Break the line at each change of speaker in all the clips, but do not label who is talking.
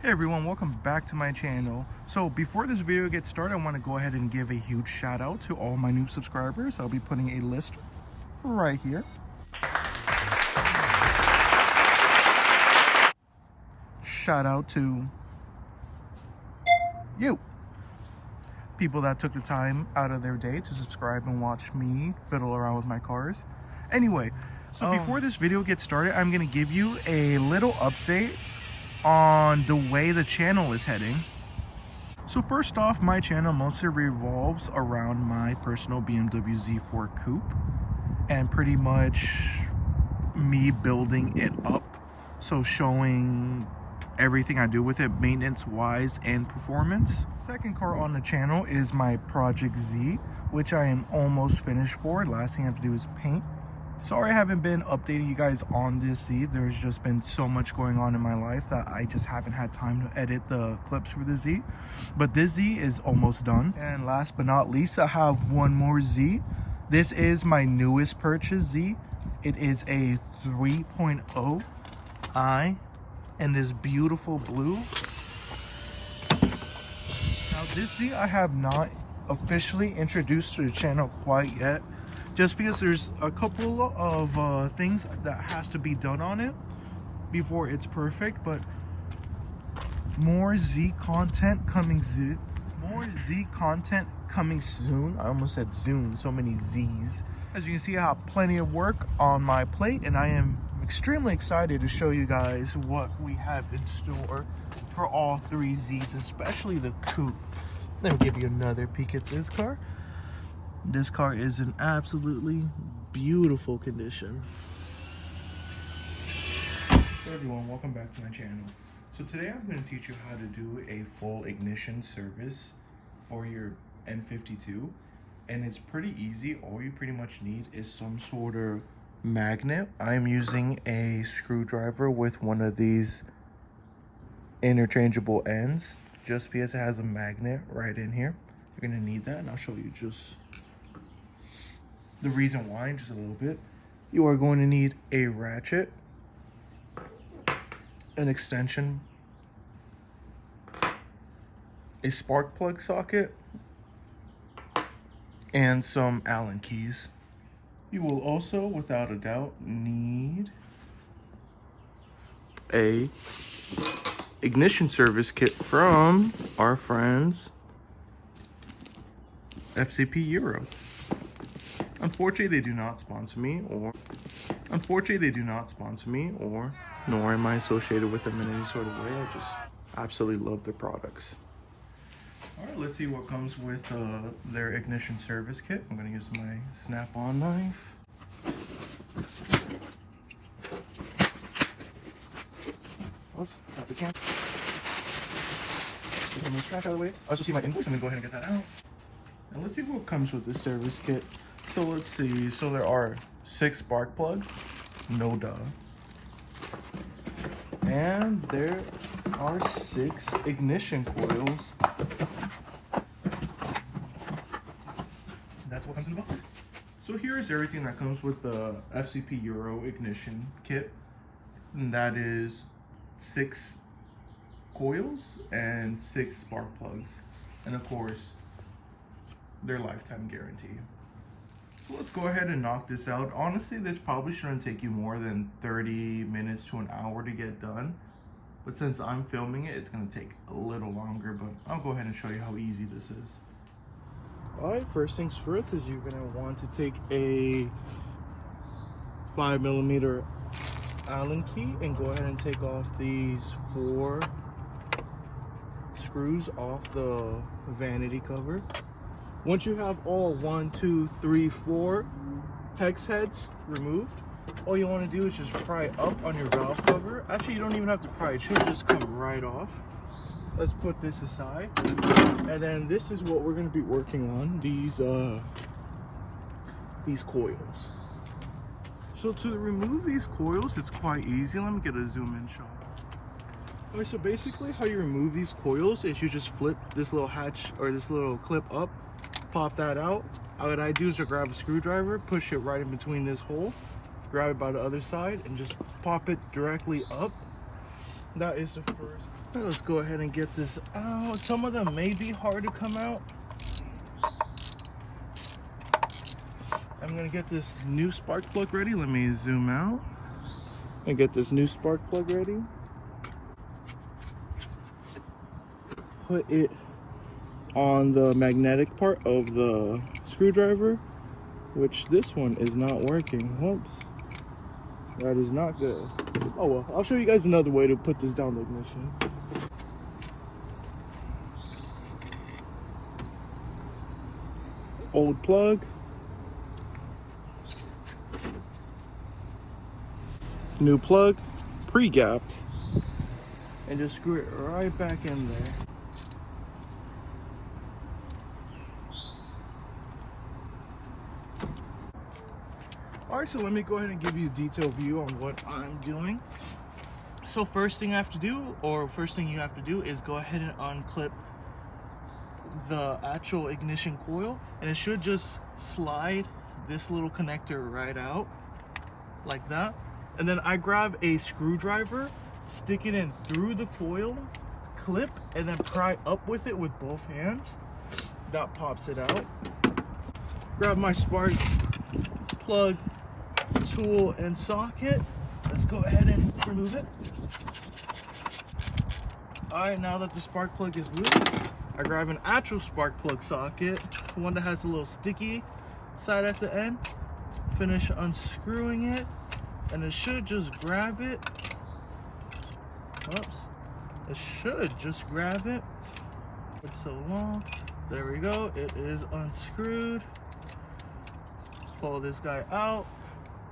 Hey everyone, welcome back to my channel. So before this video gets started, I want to go ahead and give a huge shout out to all my new subscribers. I'll be putting a list right here. Shout out to you, people that took the time out of their day to subscribe and watch me fiddle around with my cars. Anyway, so before this video gets started, I'm going to give you a little update on the way the channel is heading. So first off, my channel mostly revolves around my personal BMW Z4 Coupe and pretty much me building it up. So showing everything I do with it maintenance wise and performance. Second car on the channel is my Project Z, which I am almost finished for. Last thing I have to do is paint. Sorry I haven't been updating you guys on this Z. There's just been so much going on in my life that I just haven't had time to edit the clips for the Z. But this Z is almost done. And last but not least, I have one more Z. This is my newest purchase Z. It is a 3.0 I in this beautiful blue. Now this Z I have not officially introduced to the channel quite yet, just because there's a couple of things that has to be done on it before it's perfect. But more Z content coming soon. More Z content coming soon. I almost said soon, so many Z's. As you can see, I have plenty of work on my plate, and I am extremely excited to show you guys what we have in store for all three Z's, especially the Coupe. Let me give you another peek at this car. This car is in absolutely beautiful condition. Hey everyone, welcome back to my channel. So today I'm going to teach you how to do a full ignition service for your N52. And it's pretty easy. All you pretty much need is some sort of magnet. I'm using a screwdriver with one of these interchangeable ends, just because it has a magnet right in here. You're going to need that, and I'll show you just the reason why in just a little bit. You are going to need a ratchet, an extension, a spark plug socket, and some Allen keys. You will also, without a doubt, need a ignition service kit from our friends FCP Euro. Unfortunately, they do not sponsor me, or nor am I associated with them in any sort of way. I just absolutely love their products. All right, let's see what comes with their ignition service kit. I'm going to use my snap-on knife. Oops, not the can. Get some of this trash out of the way. I also see my invoice. I'm going to go ahead and get that out. And let's see what comes with this service kit. So let's see. So there are 6 spark plugs. No duh. And there are 6 ignition coils. That's what comes in the box. So here is everything that comes with the FCP Euro ignition kit. And that is 6 coils and 6 spark plugs. And of course, their lifetime guarantee. So let's go ahead and knock this out. Honestly, this probably shouldn't take you more than 30 minutes to an hour to get done. But since I'm filming it, it's gonna take a little longer, but I'll go ahead and show you how easy this is. All right, first things first is you're gonna want to take a 5mm Allen key and go ahead and take off these 4 screws off the vanity cover. Once you have all 1, 2, 3, 4 hex heads removed, all you want to do is just pry up on your valve cover. Actually, you don't even have to pry, it should just come right off. Let's put this aside. And then this is what we're going to be working on, these coils. So to remove these coils, it's quite easy. Let me get a zoom in shot. All right, so basically how you remove these coils is you just flip this little hatch or this little clip up, pop that out. What I do is to grab a screwdriver, push it right in between this hole, grab it by the other side, and just pop it directly up. That is the first Let's go ahead and get this out. Some of them may be hard to come out. I'm gonna get this new spark plug ready. Let me zoom out and get this new spark plug ready. Put it on the magnetic part of the screwdriver, which this one is not working. Whoops. That is not good. Oh well, I'll show you guys another way to put this down the ignition. Old plug. New plug, pre-gapped. And just screw it right back in there. Alright, so let me go ahead and give you a detailed view on what I'm doing. So first thing you have to do is go ahead and unclip the actual ignition coil, and it should just slide this little connector right out like that. And then I grab a screwdriver, stick it in through the coil, clip, and then pry up with it with both hands. That pops it out. Grab my spark plug tool and socket. Let's go ahead and remove it. Alright, now that the spark plug is loose, I grab an actual spark plug socket, one that has a little sticky side at the end. Finish unscrewing it, and it should just grab it. Oops. It should just grab it. It's so long. There we go. It is unscrewed. Pull this guy out.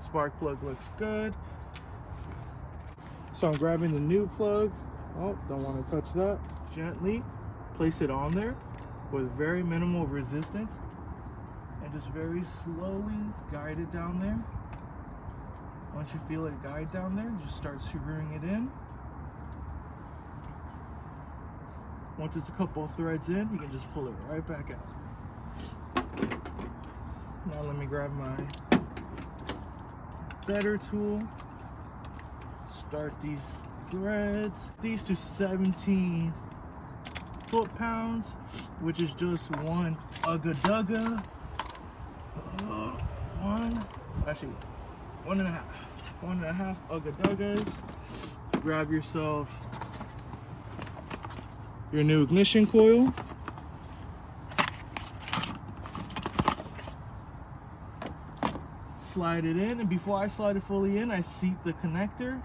Spark plug looks good. So I'm grabbing the new plug. Oh, don't want to touch that. Gently place it on there with very minimal resistance, and just very slowly guide it down there. Once you feel it guide down there, just start screwing it in. Once it's a couple of threads in, you can just pull it right back out. Now let me grab my better tool. Start these threads. These to 17 foot-pounds, which is just one ugga-dugga. One and a half ugga-duggas. Grab yourself your new ignition coil. Slide it in, and before I slide it fully in, I seat the connector.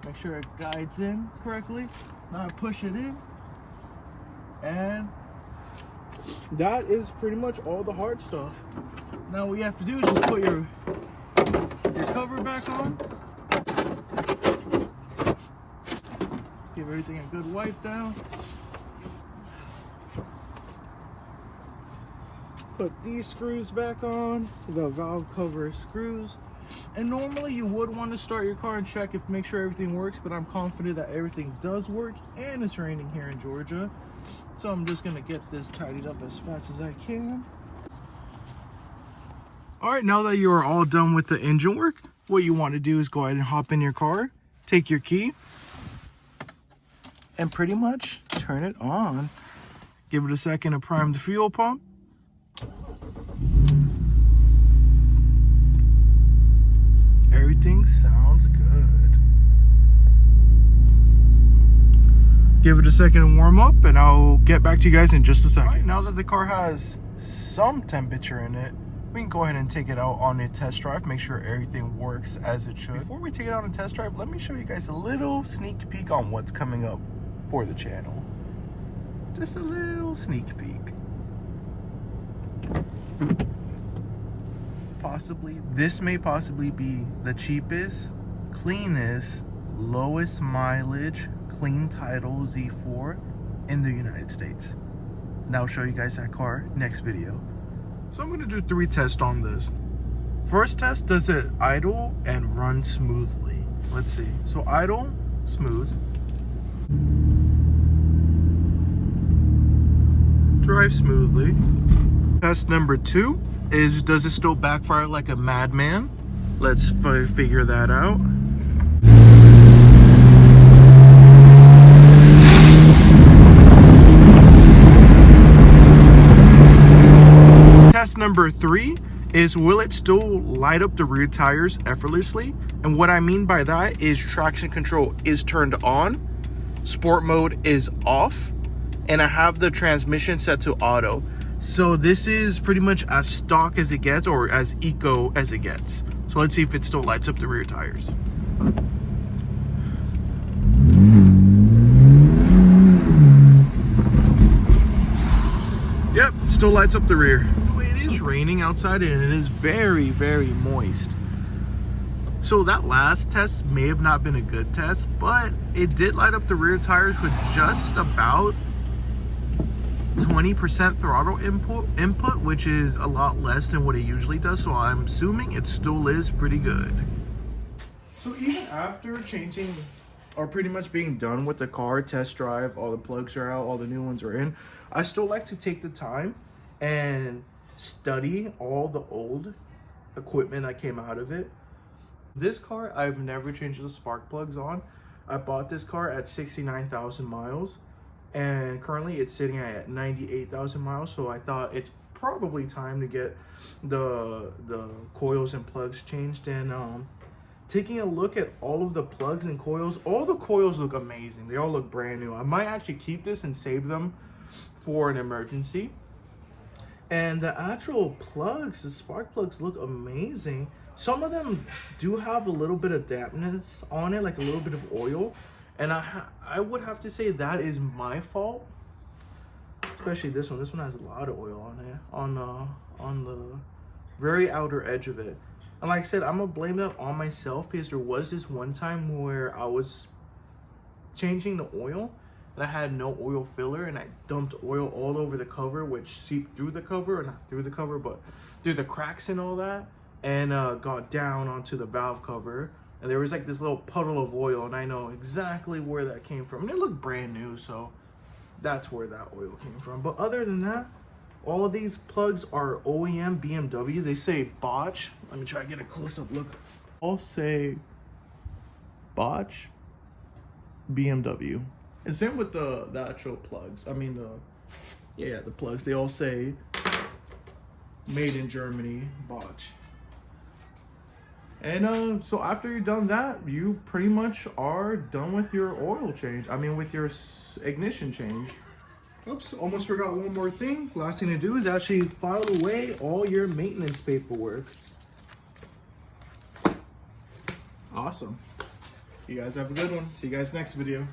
Make sure it guides in correctly. Now I push it in, and that is pretty much all the hard stuff. Now what you have to do is just put your cover back on. Give everything a good wipe down. Put these screws back on, the valve cover screws. And normally you would want to start your car and check make sure everything works, but I'm confident that everything does work, and it's raining here in Georgia. So I'm just gonna get this tidied up as fast as I can. All right, now that you are all done with the engine work, what you want to do is go ahead and hop in your car, take your key, and pretty much turn it on. Give it a second to prime the fuel pump. Everything sounds good. Give it a second to warm up, and I'll get back to you guys in just a second. Right, now that the car has some temperature in it, we can go ahead and take it out on a test drive, make sure everything works as it should. Before we take it out on a test drive, let me show you guys a little sneak peek on what's coming up for the channel. Just a little sneak peek. This may possibly be the cheapest, cleanest, lowest mileage, clean title Z4 in the United States. Now I'll show you guys that car next video. So I'm gonna do 3 tests on this. First test, does it idle and run smoothly? Let's see. So idle, smooth. Drive smoothly. Test number 2 is, does it still backfire like a madman? Let's figure that out. number 3 is, will it still light up the rear tires effortlessly? And what I mean by that is traction control is turned on, sport mode is off, and I have the transmission set to auto. So this is pretty much as stock as it gets, or as eco as it gets. So let's see if it still lights up the rear tires. Yep, still lights up the rear. So it is raining outside and it is very, very moist. So that last test may have not been a good test, but it did light up the rear tires with just about 20% throttle input, which is a lot less than what it usually does. So I'm assuming it still is pretty good. So even after changing, or pretty much being done with the car test drive, all the plugs are out, all the new ones are in, I still like to take the time and study all the old equipment that came out of it. This car, I've never changed the spark plugs on. I bought this car at 69,000 miles and currently it's sitting at 98,000 miles. So I thought it's probably time to get the coils and plugs changed. And taking a look at all of the plugs and coils, all the coils look amazing. They all look brand new. I might actually keep this and save them for an emergency. And the actual plugs, the spark plugs, look amazing. Some of them do have a little bit of dampness on it, like a little bit of oil, and I would have to say that is my fault. Especially this one. This one has a lot of oil on it, on the very outer edge of it. And like I said, I'm gonna blame that on myself, because there was this one time where I was changing the oil and I had no oil filler, and I dumped oil all over the cover, which seeped through the cover, or not through the cover, but through the cracks and all that, and got down onto the valve cover, and there was like this little puddle of oil, and I know exactly where that came from, and it looked brand new, so that's where that oil came from. But other than that, all of these plugs are OEM BMW. They say Bosch. Let me try to get a close-up look. All say Bosch BMW. And same with the actual plugs. I mean, the plugs. They all say made in Germany, Bosch. And so after you're done that, you pretty much are done with your oil change. I mean, with your ignition change. Oops, almost forgot one more thing. Last thing to do is actually file away all your maintenance paperwork. Awesome. You guys have a good one. See you guys next video.